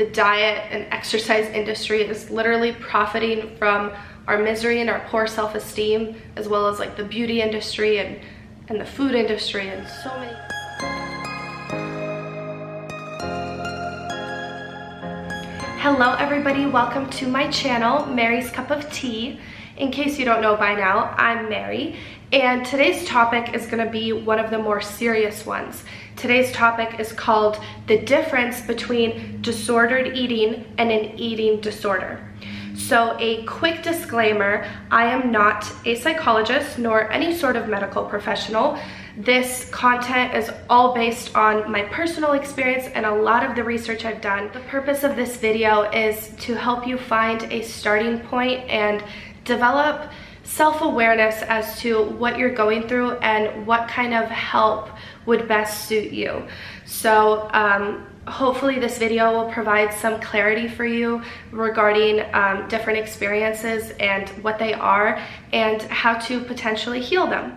the diet and exercise industry is literally profiting from our misery and our poor self-esteem, as well as like the beauty industry and the food industry and so many. Hello everybody, welcome to my channel, Mary's Cup of Tea. In case you don't know by now, I'm Mary, and today's topic is going to be one of the more serious ones. Today's topic is called the difference between disordered eating and an eating disorder. So a quick disclaimer, I am not a psychologist nor any sort of medical professional. This content is all based on my personal experience and a lot of the research I've done. The purpose of this video is to help you find a starting point and develop self-awareness as to what you're going through and what kind of help would best suit you. So hopefully this video will provide some clarity for you regarding different experiences and what they are and how to potentially heal them.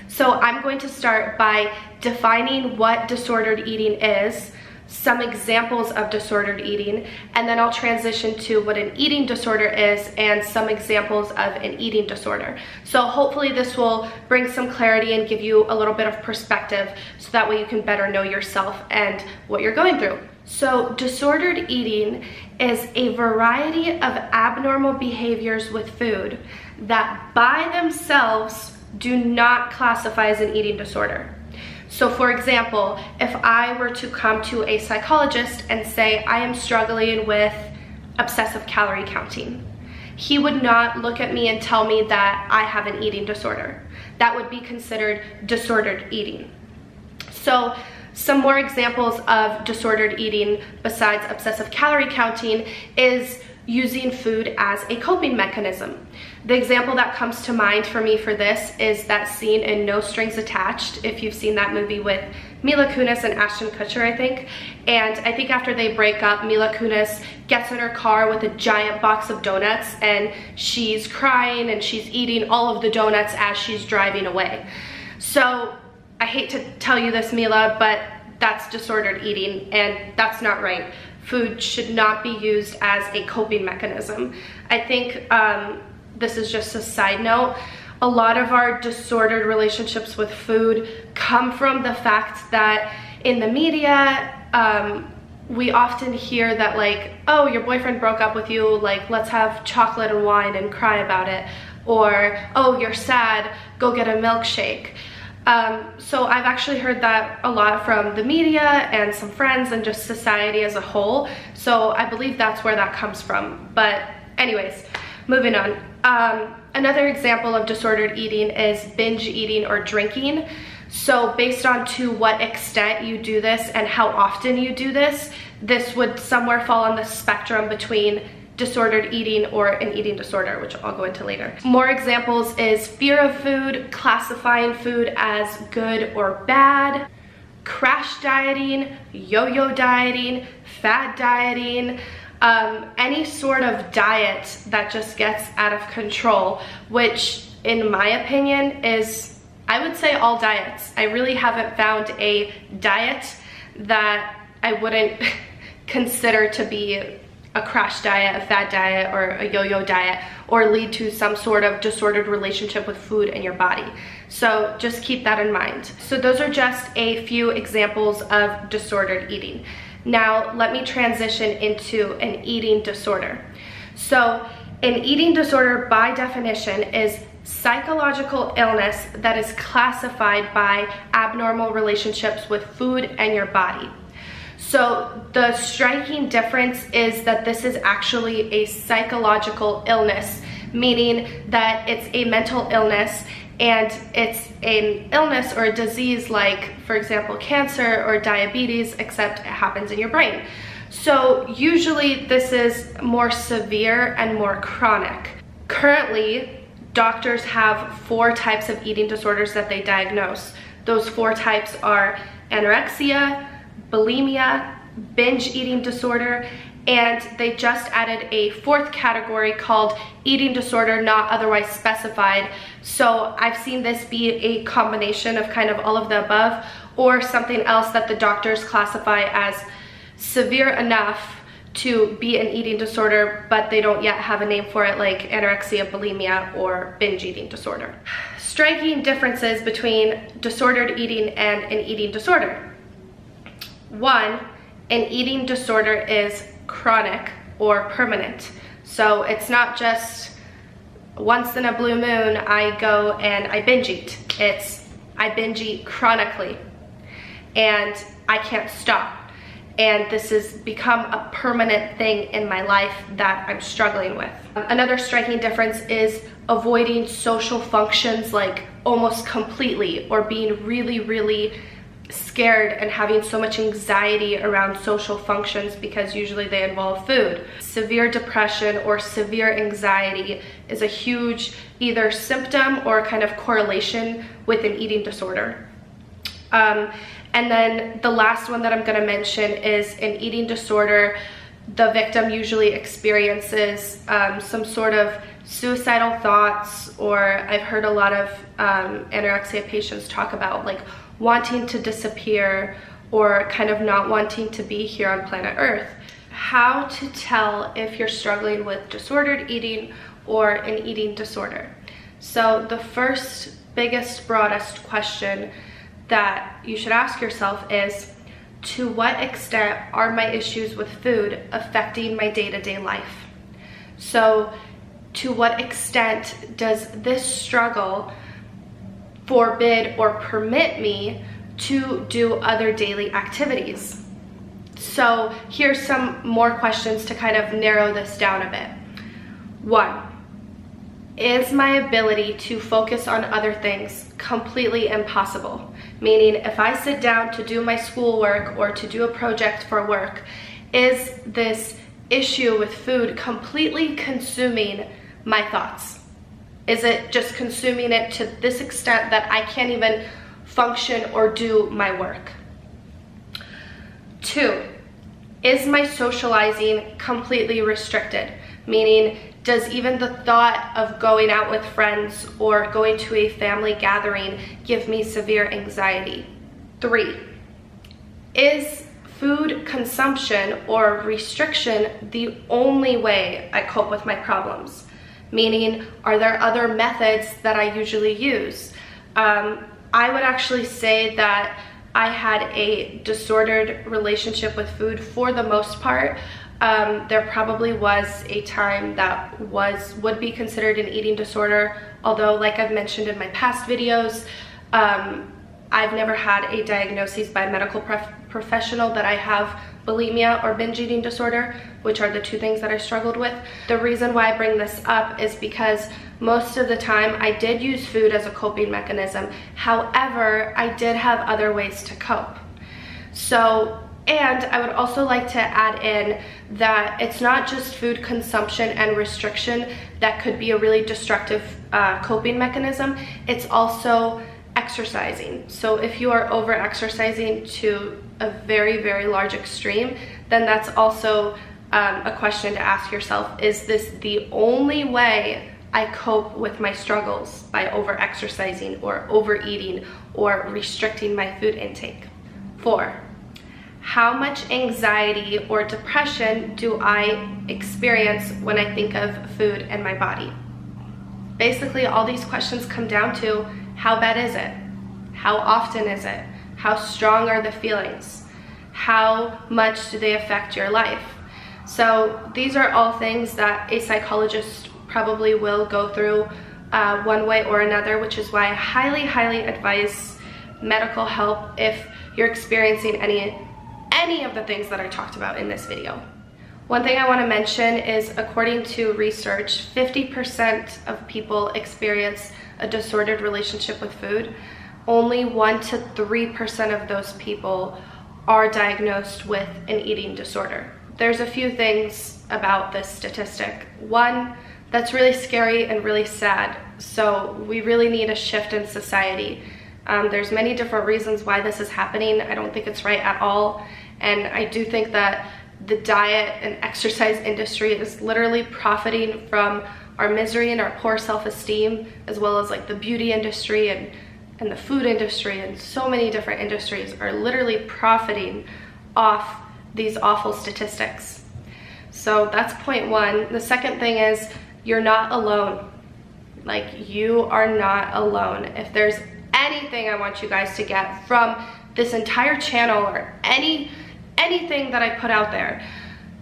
So I'm going to start by defining what disordered eating is, some examples of disordered eating, and then I'll transition to what an eating disorder is and some examples of an eating disorder. So hopefully this will bring some clarity and give you a little bit of perspective so that way you can better know yourself and what you're going through. So disordered eating is a variety of abnormal behaviors with food that by themselves do not classify as an eating disorder. So for example, if I were to come to a psychologist and say I am struggling with obsessive calorie counting, he would not look at me and tell me that I have an eating disorder. That would be considered disordered eating. So some more examples of disordered eating besides obsessive calorie counting is using food as a coping mechanism. The example that comes to mind for me for this is that scene in No Strings Attached, if you've seen that movie with Mila Kunis and Ashton Kutcher, I think. And I think after they break up, Mila Kunis gets in her car with a giant box of donuts and she's crying and she's eating all of the donuts as she's driving away. So I hate to tell you this, Mila, but that's disordered eating and that's not right. Food should not be used as a coping mechanism. I think this is just a side note. A lot of our disordered relationships with food come from the fact that in the media, we often hear that like, oh, your boyfriend broke up with you, like let's have chocolate and wine and cry about it. Or, oh, you're sad, go get a milkshake. So I've actually heard that a lot from the media and some friends and just society as a whole. So I believe that's where that comes from. But anyways, moving on. Another example of disordered eating is binge eating or drinking. So based on to what extent you do this and how often you do this, this would somewhere fall on the spectrum between disordered eating or an eating disorder, which I'll go into later. More examples is fear of food, classifying food as good or bad, crash dieting, yo-yo dieting, fad dieting, any sort of diet that just gets out of control, which in my opinion is, I would say, all diets. I really haven't found a diet that I wouldn't consider to be a crash diet, a fad diet, or a yo-yo diet, or lead to some sort of disordered relationship with food in your body. So just keep that in mind. So those are just a few examples of disordered eating. Now let me transition into an eating disorder. So an eating disorder by definition is psychological illness that is classified by abnormal relationships with food and your body. So the striking difference is that this is actually a psychological illness, meaning that it's a mental illness and it's an illness or a disease like, for example, cancer or diabetes, except it happens in your brain. So usually this is more severe and more chronic. Currently, doctors have 4 types of eating disorders that they diagnose. Those 4 types are anorexia, bulimia, binge eating disorder, and they just added a 4th category called eating disorder not otherwise specified. So I've seen this be a combination of kind of all of the above, or something else that the doctors classify as severe enough to be an eating disorder, but they don't yet have a name for it, like anorexia, bulimia, or binge eating disorder. Striking differences between disordered eating and an eating disorder. One, an eating disorder is chronic or permanent. So it's not just once in a blue moon I go and I binge eat. It's I binge eat chronically and I can't stop. And this has become a permanent thing in my life that I'm struggling with. Another striking difference is avoiding social functions like almost completely, or being really, really scared and having so much anxiety around social functions because usually they involve food. Severe depression or severe anxiety is a huge either symptom or kind of correlation with an eating disorder. And then the last one that I'm going to mention is an eating disorder. The victim usually experiences some sort of suicidal thoughts, or I've heard a lot of anorexia patients talk about like wanting to disappear or kind of not wanting to be here on planet Earth. How to tell if you're struggling with disordered eating or an eating disorder. So the first, biggest, broadest question that you should ask yourself is, to what extent are my issues with food affecting my day-to-day life? So to what extent does this struggle forbid or permit me to do other daily activities? So here's some more questions to kind of narrow this down a bit. 1, is my ability to focus on other things completely impossible? Meaning if I sit down to do my schoolwork or to do a project for work, is this issue with food completely consuming my thoughts? Is it just consuming it to this extent that I can't even function or do my work? 2, is my socializing completely restricted? Meaning, does even the thought of going out with friends or going to a family gathering give me severe anxiety? 3, is food consumption or restriction the only way I cope with my problems? Meaning, are there other methods that I usually use? I would actually say that I had a disordered relationship with food for the most part. There probably was a time that would be considered an eating disorder, although like I've mentioned in my past videos, I've never had a diagnosis by a medical professional that I have bulimia or binge eating disorder, which are the two things that I struggled with. The reason why I bring this up is because most of the time I did use food as a coping mechanism. However, I did have other ways to cope. So, and I would also like to add in that it's not just food consumption and restriction that could be a really destructive coping mechanism. It's also exercising. So if you are over exercising to a very, very large extreme, then that's also a question to ask yourself. Is this the only way I cope with my struggles, by over exercising or overeating or restricting my food intake? 4, how much anxiety or depression do I experience when I think of food and my body? Basically, all these questions come down to, how bad is it? How often is it? How strong are the feelings? How much do they affect your life? So these are all things that a psychologist probably will go through one way or another, which is why I highly, highly advise medical help if you're experiencing any of the things that I talked about in this video. One thing I want to mention is, according to research, 50% of people experience a disordered relationship with food. Only 1 to 3% of those people are diagnosed with an eating disorder. There's a few things about this statistic. One, that's really scary and really sad. So we really need a shift in society. There's many different reasons why this is happening. I don't think it's right at all. And I do think that the diet and exercise industry is literally profiting from our misery and our poor self-esteem, as well as like the beauty industry and the food industry, and so many different industries are literally profiting off these awful statistics. So that's point one. The second thing is you're not alone. Like, you are not alone. If there's anything I want you guys to get from this entire channel or anything that I put out there,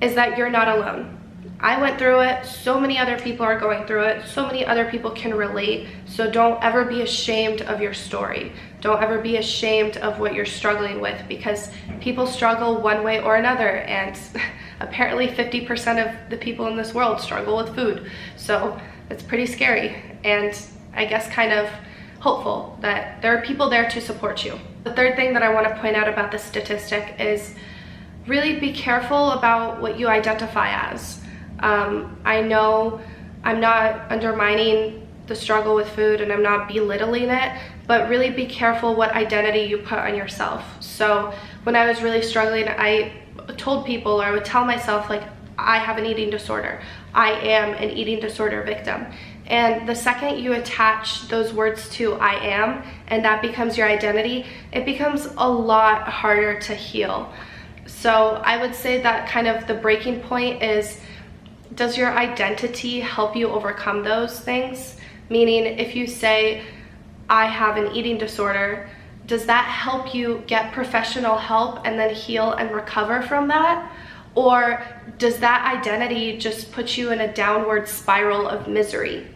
is that you're not alone. I went through it, so many other people are going through it, so many other people can relate, so don't ever be ashamed of your story. Don't ever be ashamed of what you're struggling with, because people struggle one way or another, and apparently 50% of the people in this world struggle with food. So it's pretty scary, and I guess kind of hopeful that there are people there to support you. The third thing that I want to point out about this statistic is really be careful about what you identify as. I know I'm not undermining the struggle with food and I'm not belittling it, but really be careful what identity you put on yourself. So when I was really struggling, I told people, or I would tell myself, like, I have an eating disorder. I am an eating disorder victim. And the second you attach those words to I am, and that becomes your identity, it becomes a lot harder to heal. So I would say that kind of the breaking point is, does your identity help you overcome those things? Meaning, if you say, I have an eating disorder, does that help you get professional help and then heal and recover from that? Or does that identity just put you in a downward spiral of misery?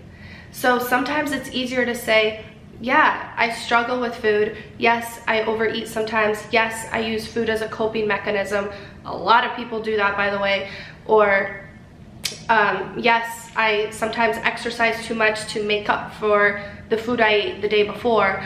So sometimes it's easier to say, yeah, I struggle with food. Yes, I overeat sometimes. Yes, I use food as a coping mechanism. A lot of people do that, by the way. Or yes, I sometimes exercise too much to make up for the food I ate the day before.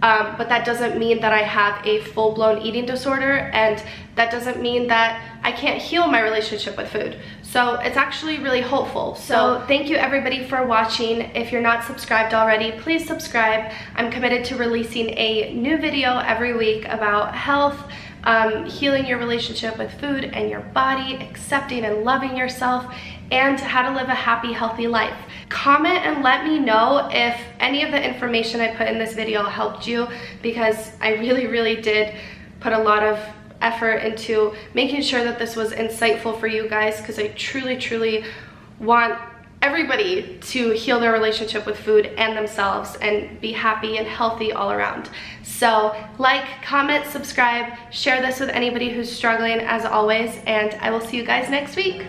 But that doesn't mean that I have a full-blown eating disorder, and that doesn't mean that I can't heal my relationship with food. So it's actually really hopeful. So thank you everybody for watching. If you're not subscribed already, please subscribe. I'm committed to releasing a new video every week about health, healing your relationship with food and your body, accepting and loving yourself, and how to live a happy, healthy life. Comment and let me know if any of the information I put in this video helped you, because I really did put a lot of effort into making sure that this was insightful for you guys, because I truly want everybody to heal their relationship with food and themselves and be happy and healthy all around. So like, comment, subscribe, share this with anybody who's struggling as always, and I will see you guys next week.